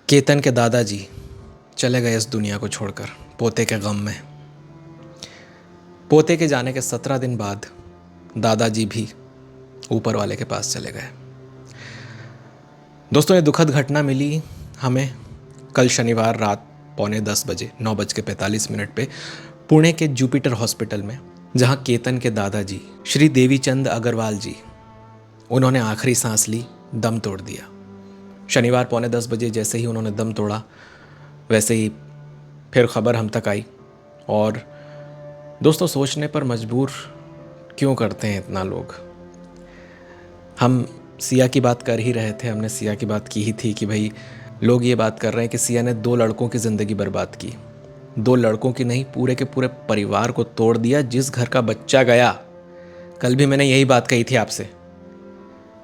केतन के दादाजी चले गए इस दुनिया को छोड़कर पोते के गम में। पोते के जाने के 17 दिन बाद दादाजी भी ऊपर वाले के पास चले गए। दोस्तों, ये दुखद घटना मिली हमें कल शनिवार रात 9:45 बजे 9:45 पे पुणे के जुपिटर हॉस्पिटल में, जहां केतन के दादाजी श्री देवीचंद अग्रवाल जी, उन्होंने आखिरी सांस ली, दम तोड़ दिया। शनिवार 9:45 बजे जैसे ही उन्होंने दम तोड़ा, वैसे ही फिर खबर हम तक आई। और दोस्तों, सोचने पर मजबूर क्यों करते हैं इतना लोग। हम सिया की बात कर ही रहे थे, हमने सिया की बात की ही थी कि भाई लोग ये बात कर रहे हैं कि सिया ने 2 लड़कों की ज़िंदगी बर्बाद की। 2 लड़कों की नहीं, पूरे के पूरे परिवार को तोड़ दिया। जिस घर का बच्चा गया, कल भी मैंने यही बात कही थी आपसे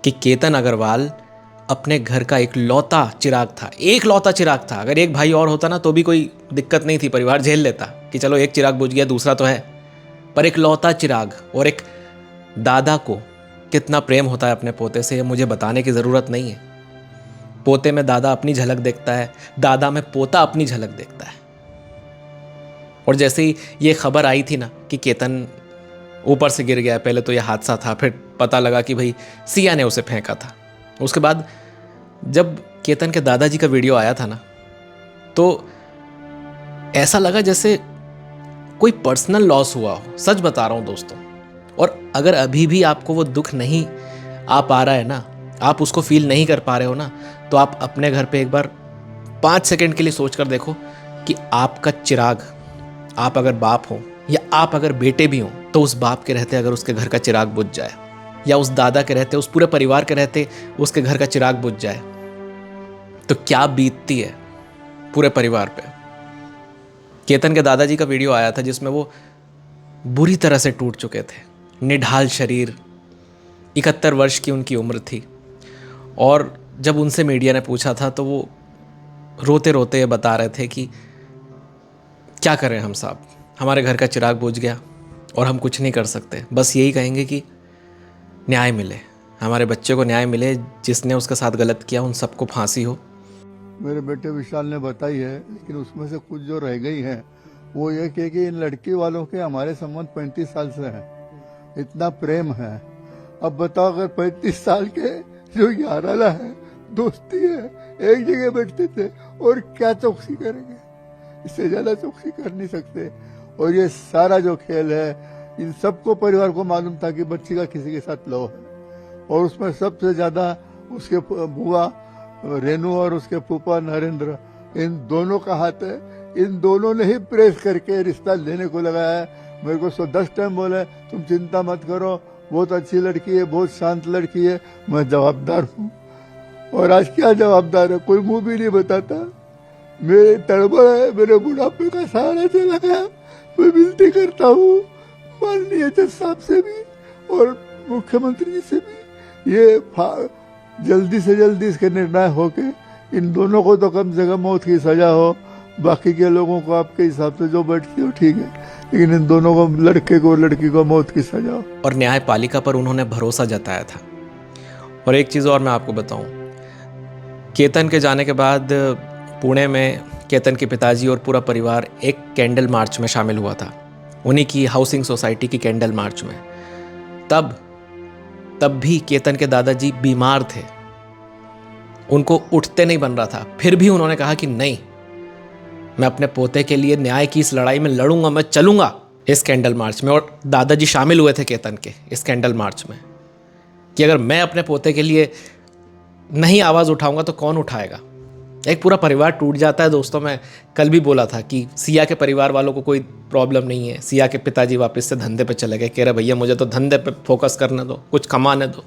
कि केतन अग्रवाल अपने घर का एक लौता चिराग था, एक लौता चिराग था। अगर एक भाई और होता ना तो भी कोई दिक्कत नहीं थी, परिवार झेल लेता कि चलो एक चिराग बुझ गया, दूसरा तो है। पर एक लौता चिराग, और एक दादा को कितना प्रेम होता है अपने पोते से, ये मुझे बताने की ज़रूरत नहीं है। पोते में दादा अपनी झलक देखता है, दादा में पोता अपनी झलक देखता है। और जैसे ही ये खबर आई थी ना कि केतन ऊपर से गिर गया, पहले तो ये हादसा था, फिर पता लगा कि भाई सिया ने उसे फेंका था। उसके बाद जब केतन के दादाजी का वीडियो आया था ना, तो ऐसा लगा जैसे कोई पर्सनल लॉस हुआ हो। सच बता रहा हूं दोस्तों। और अगर अभी भी आपको वो दुख नहीं आ पा रहा है ना, आप उसको फील नहीं कर पा रहे हो ना, तो आप अपने घर पे एक बार 5 सेकंड के लिए सोच कर देखो कि आपका चिराग, आप अगर बाप हो या आप अगर बेटे भी हो, तो उस बाप के रहते अगर उसके घर का चिराग बुझ जाए, या उस दादा के रहते, उस पूरे परिवार के रहते उसके घर का चिराग बुझ जाए, तो क्या बीतती है पूरे परिवार पे। केतन के दादाजी का वीडियो आया था जिसमें वो बुरी तरह से टूट चुके थे, निढाल शरीर, 71 वर्ष की उनकी उम्र थी। और जब उनसे मीडिया ने पूछा था तो वो रोते रोते ये बता रहे थे कि क्या करें हम साहब, हमारे घर का चिराग बुझ गया और हम कुछ नहीं कर सकते। बस यही कहेंगे कि न्याय मिले, हमारे बच्चे को न्याय मिले, जिसने उसके साथ गलत किया उन सबको फांसी हो। मेरे बेटे विशाल ने बताई है, लेकिन उसमें से कुछ जो रह गई है वो ये कि इन लड़की वालों के हमारे संबंध 35 साल से है, इतना प्रेम है। अब बताओ, अगर 35 साल के जो याराना है, दोस्ती है, एक जगह बैठते थे, और क्या चौकसी करेंगे, इससे ज्यादा चौकसी कर नहीं सकते। और ये सारा जो खेल है, इन सबको परिवार को मालूम था कि बच्ची का किसी के साथ लव है, और उसमें सबसे ज्यादा उसके बुआ रेनू और उसके फूफा नरेंद्र, इन दोनों का हाथ है। इन दोनों ने ही प्रेस करके रिश्ता लेने को लगाया है। मेरे को 10 टाइम बोले तुम चिंता मत करो, बहुत अच्छी लड़की है, बहुत शांत लड़की है। मैं जवाबदार हूँ, और आज क्या जवाबदार है, कोई मुंह भी नहीं बताता। मेरे तड़बड़ है, मेरे बुढ़ापे का सहारा चला गया। मैं विनती करता हूँ माननीय जज साहब से भी और मुख्यमंत्री जी से भी, ये जल्दी से जल्दी इसके निर्णय हो के इन दोनों को तो कम से कम मौत की सजा हो। बाकी के लोगों को आपके हिसाब से जो बैठती हो ठीक है, लेकिन इन दोनों को, लड़के को लड़की को, मौत की सजा हो। और न्यायपालिका पर उन्होंने भरोसा जताया था। और एक चीज़ और मैं आपको बताऊं, केतन के जाने के बाद पुणे में केतन के पिताजी और पूरा परिवार एक कैंडल मार्च में शामिल हुआ था, उन्हीं की हाउसिंग सोसाइटी की कैंडल मार्च में। तब भी केतन के दादाजी बीमार थे, उनको उठते नहीं बन रहा था। फिर भी उन्होंने कहा कि नहीं, मैं अपने पोते के लिए न्याय की इस लड़ाई में लड़ूंगा, मैं चलूंगा इस कैंडल मार्च में। और दादाजी शामिल हुए थे केतन के इस कैंडल मार्च में कि अगर मैं अपने पोते के लिए नहीं आवाज़ उठाऊंगा तो कौन उठाएगा। एक पूरा परिवार टूट जाता है। दोस्तों, मैं कल भी बोला था कि सिया के परिवार वालों को कोई प्रॉब्लम नहीं है। सिया के पिताजी वापस से धंधे पे चले गए, कह रहे भैया मुझे तो धंधे पे फोकस करने दो, कुछ कमाने दो।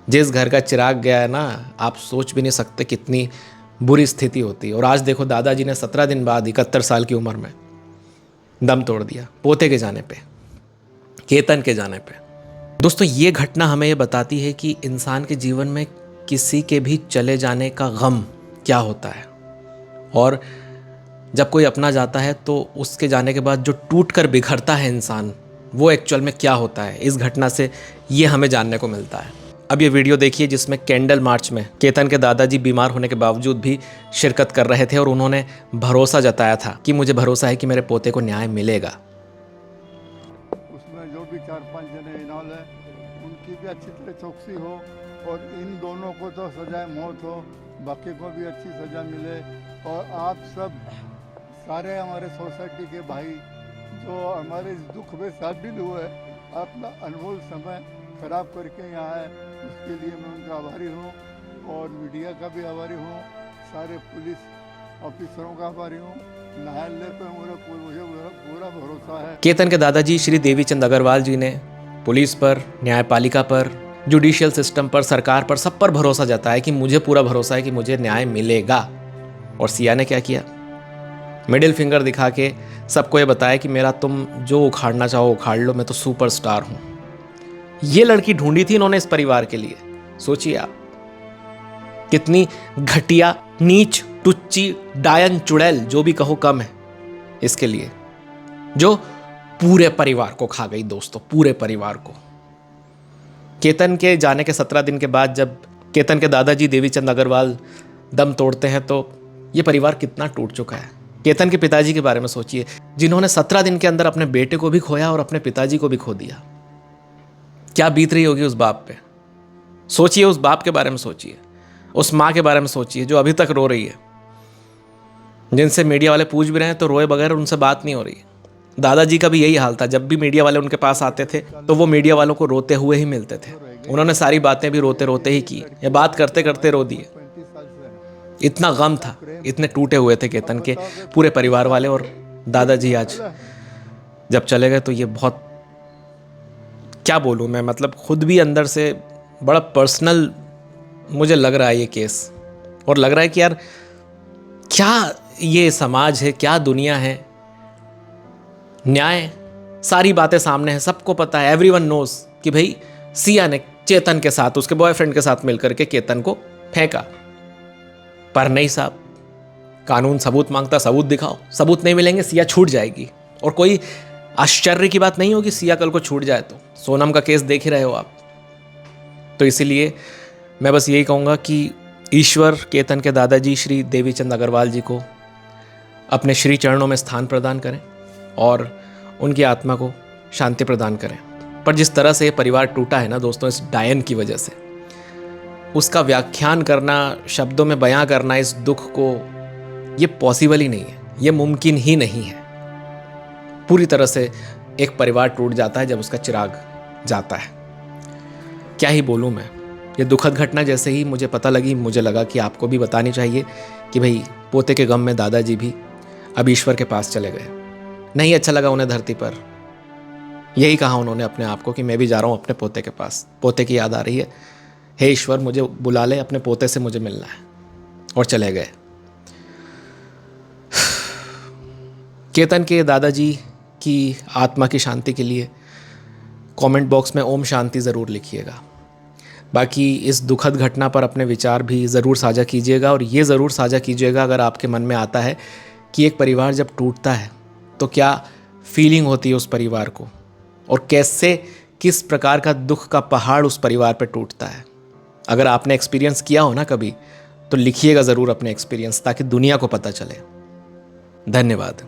जिस घर का चिराग गया है ना, आप सोच भी नहीं सकते कितनी बुरी स्थिति होती है। और आज देखो, दादाजी ने 17 दिन बाद 71 साल की उम्र में दम तोड़ दिया, पोते के जाने पे, केतन के जाने पे। दोस्तों, ये घटना हमें ये बताती है कि इंसान के जीवन में किसी के भी चले जाने का गम क्या होता है, और जब कोई अपना जाता है तो उसके जाने के बाद जो टूट कर बिखरता है इंसान, वो एक्चुअल में क्या होता है। इस घटना से ये हमें जानने को मिलता है। अब ये वीडियो देखिए जिसमें कैंडल मार्च में केतन के दादाजी बीमार होने के बावजूद भी शिरकत कर रहे थे और उन्होंने भरोसा जताया था कि मुझे भरोसा है कि मेरे पोते को न्याय मिलेगा। उसमें जो भी 4-5 जने इन्वॉल्व है उनकी भी अच्छी तरह चौकसी हो और इन दोनों को तो सजाए मौत हो, बाकी को भी अच्छी सजा मिले। और आप सब सारे हमारे सोसाइटी के भाई जो हमारे इस दुख में शामिल हुए, अपना अनमोल समय खराब करके यहाँ आए, उसके लिए मैं उनका आभारी हूँ और मीडिया का भी आभारी हूँ, सारे पुलिस ऑफिसरों का आभारी हूँ। न्यायालय पे मुझे पूरा भरोसा है। केतन के दादाजी श्री देवीचंद अग्रवाल जी ने पुलिस पर, न्यायपालिका पर, जुडिशियल सिस्टम पर, सरकार पर, सब पर भरोसा जताया कि मुझे पूरा भरोसा है कि मुझे न्याय मिलेगा। और सिया ने क्या किया? मिडिल फिंगर दिखा के सबको ये बताया कि मेरा तुम जो उखाड़ना चाहो उखाड़ लो, मैं तो सुपरस्टार हूं। ये लड़की ढूंढी थी इन्होंने इस परिवार के लिए। सोचिए आप, कितनी घटिया, नीच, टुच्ची, डायन, चुड़ैल, जो भी कहो कम है इसके लिए, जो पूरे परिवार को खा गई दोस्तों, पूरे परिवार को। केतन के जाने के 17 दिन के बाद जब केतन के दादाजी देवीचंद अग्रवाल दम तोड़ते हैं तो ये परिवार कितना टूट चुका है। केतन के पिताजी के बारे में सोचिए, जिन्होंने 17 दिन के अंदर अपने बेटे को भी खोया और अपने पिताजी को भी खो दिया। क्या बीत रही होगी उस बाप पे? सोचिए, उस बाप के बारे में सोचिए, उस माँ के बारे में सोचिए जो अभी तक रो रही है, जिनसे मीडिया वाले पूछ भी रहे हैं तो रोए बगैर उनसे बात नहीं हो रही। दादाजी का भी यही हाल था, जब भी मीडिया वाले उनके पास आते थे तो वो मीडिया वालों को रोते हुए ही मिलते थे। उन्होंने सारी बातें भी रोते रोते ही की, ये बात करते करते रो दिए। इतना गम था, इतने टूटे हुए थे केतन के पूरे परिवार वाले। और दादाजी आज जब चले गए तो ये बहुत, क्या बोलूँ मैं, मतलब खुद भी अंदर से बड़ा पर्सनल मुझे लग रहा है ये केस। और लग रहा है कि यार क्या ये समाज है, क्या दुनिया है। न्याय, सारी बातें सामने हैं, सबको पता है, एवरीवन नोज कि भाई सिया ने चेतन के साथ, उसके बॉयफ्रेंड के साथ मिलकर के केतन को फेंका। पर नहीं साहब, कानून सबूत मांगता, सबूत दिखाओ। सबूत नहीं मिलेंगे, सिया छूट जाएगी। और कोई आश्चर्य की बात नहीं होगी सिया कल को छूट जाए तो। सोनम का केस देख ही रहे हो आप। तो इसीलिए मैं बस यही कहूँगा कि ईश्वर केतन के दादाजी श्री देवीचंद अग्रवाल जी को अपने श्री चरणों में स्थान प्रदान करें और उनकी आत्मा को शांति प्रदान करें। पर जिस तरह से ये परिवार टूटा है ना दोस्तों, इस डायन की वजह से, उसका व्याख्यान करना, शब्दों में बयां करना इस दुख को, ये पॉसिबल ही नहीं है, ये मुमकिन ही नहीं है। पूरी तरह से एक परिवार टूट जाता है जब उसका चिराग जाता है। क्या ही बोलूँ मैं, ये दुखद घटना जैसे ही मुझे पता लगी, मुझे लगा कि आपको भी बतानी चाहिए कि भाई पोते के गम में दादाजी भी अब ईश्वर के पास चले गए। नहीं अच्छा लगा उन्हें धरती पर, यही कहा उन्होंने अपने आप को कि मैं भी जा रहा हूँ अपने पोते के पास, पोते की याद आ रही है, हे ईश्वर मुझे बुला ले, अपने पोते से मुझे मिलना है। और चले गए। केतन के दादाजी की आत्मा की शांति के लिए कमेंट बॉक्स में ओम शांति ज़रूर लिखिएगा। बाकी इस दुखद घटना पर अपने विचार भी ज़रूर साझा कीजिएगा। और ये ज़रूर साझा कीजिएगा अगर आपके मन में आता है कि एक परिवार जब टूटता है तो क्या फीलिंग होती है उस परिवार को, और कैसे, किस प्रकार का दुख का पहाड़ उस परिवार पर टूटता है। अगर आपने एक्सपीरियंस किया हो ना कभी, तो लिखिएगा ज़रूर अपने एक्सपीरियंस, ताकि दुनिया को पता चले। धन्यवाद।